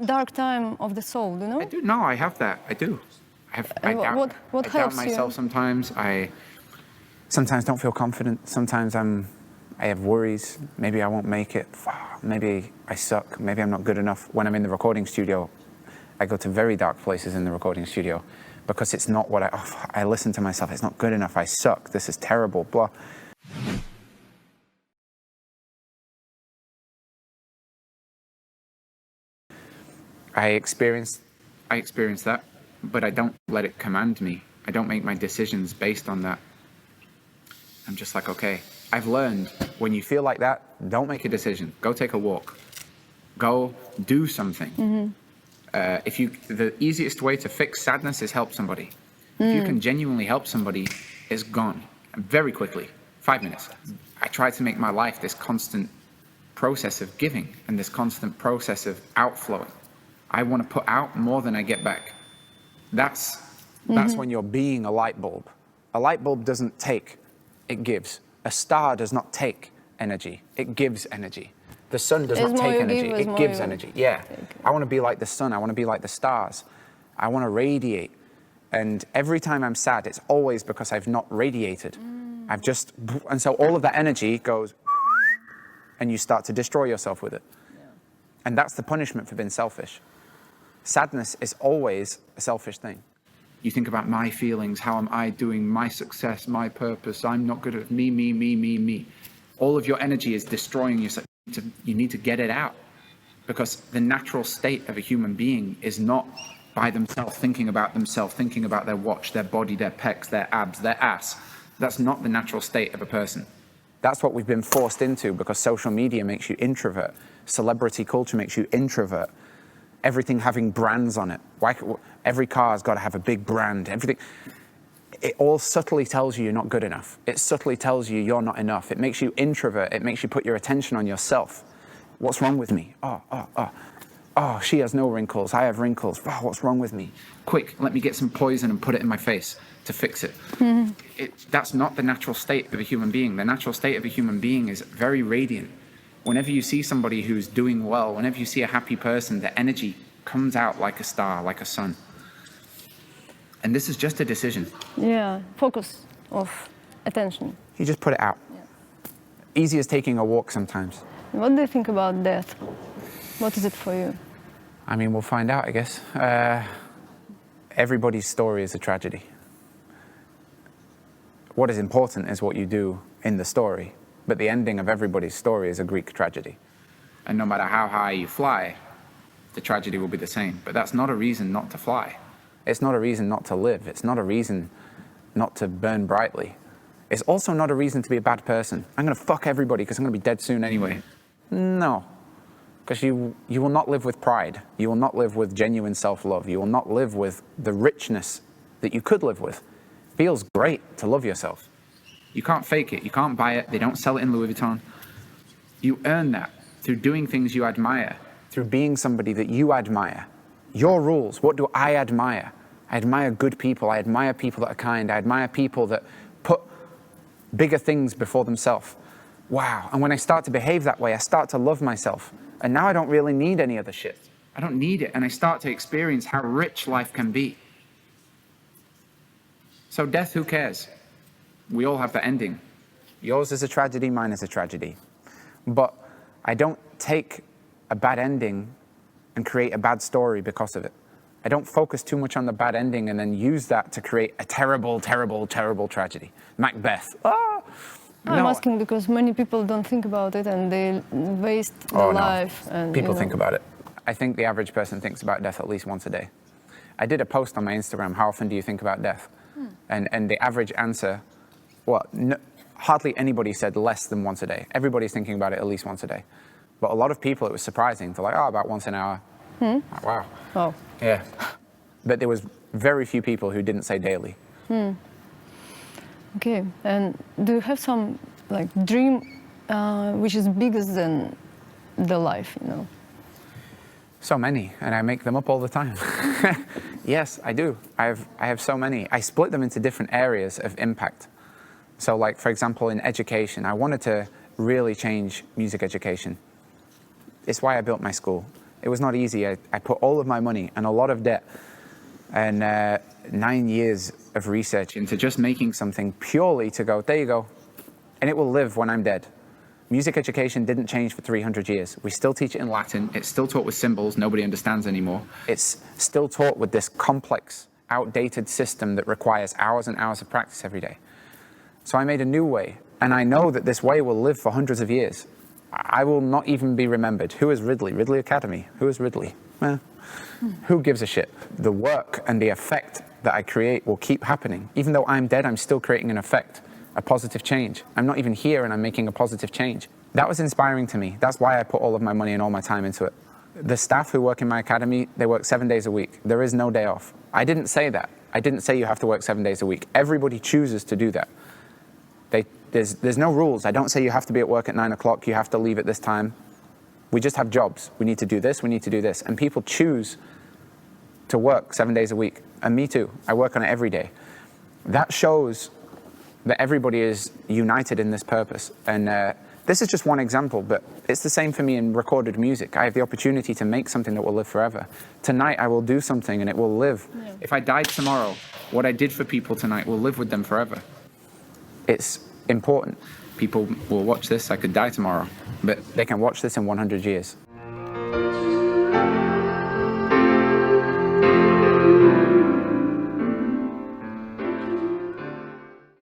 dark time of the soul, you know? I do. No, I have that. I do. I What doubt helps myself you? sometimes. I sometimes don't feel confident. Sometimes I have worries. Maybe I won't make it. Maybe I suck. Maybe I'm not good enough. When I'm in the recording studio, I go to very dark places in the recording studio because it's not what I listen to myself. It's not good enough. I suck. This is terrible. Blah. I experience that, but I don't let it command me. I don't make my decisions based on that. I'm just like, okay, I've learned when you feel like that, don't make a decision. Go take a walk. Go do something. Mm-hmm. The easiest way to fix sadness is help somebody. If you can genuinely help somebody, it's gone very quickly. 5 minutes. I try to make my life this constant process of giving and this constant process of outflowing. I want to put out more than I get back. That's when you're being a light bulb. A light bulb doesn't take, it gives. A star does not take energy, it gives energy. The sun does not take energy, it gives energy. Yeah, I want to be like the sun, I want to be like the stars. I want to radiate. And every time I'm sad, it's always because I've not radiated. And so all of that energy goes, and you start to destroy yourself with it. Yeah. And that's the punishment for being selfish. Sadness is always a selfish thing. You think about my feelings, how am I doing, my success, my purpose, I'm not good at me. All of your energy is destroying yourself. You need to get it out. Because the natural state of a human being is not by themselves, thinking about their watch, their body, their pecs, their abs, their ass. That's not the natural state of a person. That's what we've been forced into because social media makes you introvert. Celebrity culture makes you introvert. Everything having brands on it. Every car's got to have a big brand. Everything. It all subtly tells you you're not good enough. It subtly tells you you're not enough. It makes you introvert. It makes you put your attention on yourself. What's wrong with me? Oh, she has no wrinkles. I have wrinkles. Oh, what's wrong with me? Quick, let me get some poison and put it in my face to fix it. Mm-hmm. That's not the natural state of a human being. The natural state of a human being is very radiant. Whenever you see somebody who's doing well, whenever you see a happy person, the energy comes out like a star, like a sun. And this is just a decision. Yeah, focus of attention. You just put it out. Yeah. Easy as taking a walk sometimes. What do you think about death? What is it for you? I mean, we'll find out, I guess. Everybody's story is a tragedy. What is important is what you do in the story. But the ending of everybody's story is a Greek tragedy. And no matter how high you fly, the tragedy will be the same. But that's not a reason not to fly. It's not a reason not to live. It's not a reason not to burn brightly. It's also not a reason to be a bad person. I'm going to fuck everybody because I'm going to be dead soon anyway. No. Because you will not live with pride. You will not live with genuine self-love. You will not live with the richness that you could live with. It feels great to love yourself. You can't fake it. You can't buy it. They don't sell it in Louis Vuitton. You earn that through doing things you admire, through being somebody that you admire. Your rules, what do I admire? I admire good people. I admire people that are kind. I admire people that put bigger things before themselves. Wow. And when I start to behave that way, I start to love myself. And now I don't really need any other shit. I don't need it. And I start to experience how rich life can be. So death, who cares? We all have the ending. Yours is a tragedy, mine is a tragedy. But I don't take a bad ending and create a bad story because of it. I don't focus too much on the bad ending and then use that to create a terrible, terrible, terrible tragedy. Macbeth. Ah! I'm asking because many people don't think about it and they waste their life. And, people think about it. I think the average person thinks about death at least once a day. I did a post on my Instagram, how often do you think about death? And the average answer, hardly anybody said less than once a day. Everybody's thinking about it at least once a day. But a lot of people, it was surprising. They're like, about once an hour. Like, wow. Oh. Yeah. But there was very few people who didn't say daily. Okay. And do you have some dream which is bigger than the life, So many, and I make them up all the time. Yes, I do. I have so many. I split them into different areas of impact. So for example, in education, I wanted to really change music education. It's why I built my school. It was not easy. I put all of my money and a lot of debt and 9 years of research into just making something purely to go, there you go, and it will live when I'm dead. Music education didn't change for 300 years. We still teach it in Latin. It's still taught with symbols nobody understands anymore. It's still taught with this complex, outdated system that requires hours and hours of practice every day. So I made a new way, and I know that this way will live for hundreds of years. I will not even be remembered. Who is Ridley? Ridley Academy. Who is Ridley? Who gives a shit? The work and the effect that I create will keep happening. Even though I'm dead, I'm still creating an effect, a positive change. I'm not even here and I'm making a positive change. That was inspiring to me. That's why I put all of my money and all my time into it. The staff who work in my academy, they work 7 days a week. There is no day off. I didn't say that. I didn't say you have to work 7 days a week. Everybody chooses to do that. There's no rules. I don't say you have to be at work at 9 o'clock, you have to leave at this time. We just have jobs. We need to do this, we need to do this. And people choose to work 7 days a week. And me too. I work on it every day. That shows that everybody is united in this purpose. And this is just one example, but it's the same for me in recorded music. I have the opportunity to make something that will live forever. Tonight I will do something and it will live. Yeah. If I died tomorrow, what I did for people tonight will live with them forever. It's important. People will watch this. I could die tomorrow, but they can watch this in 100 years.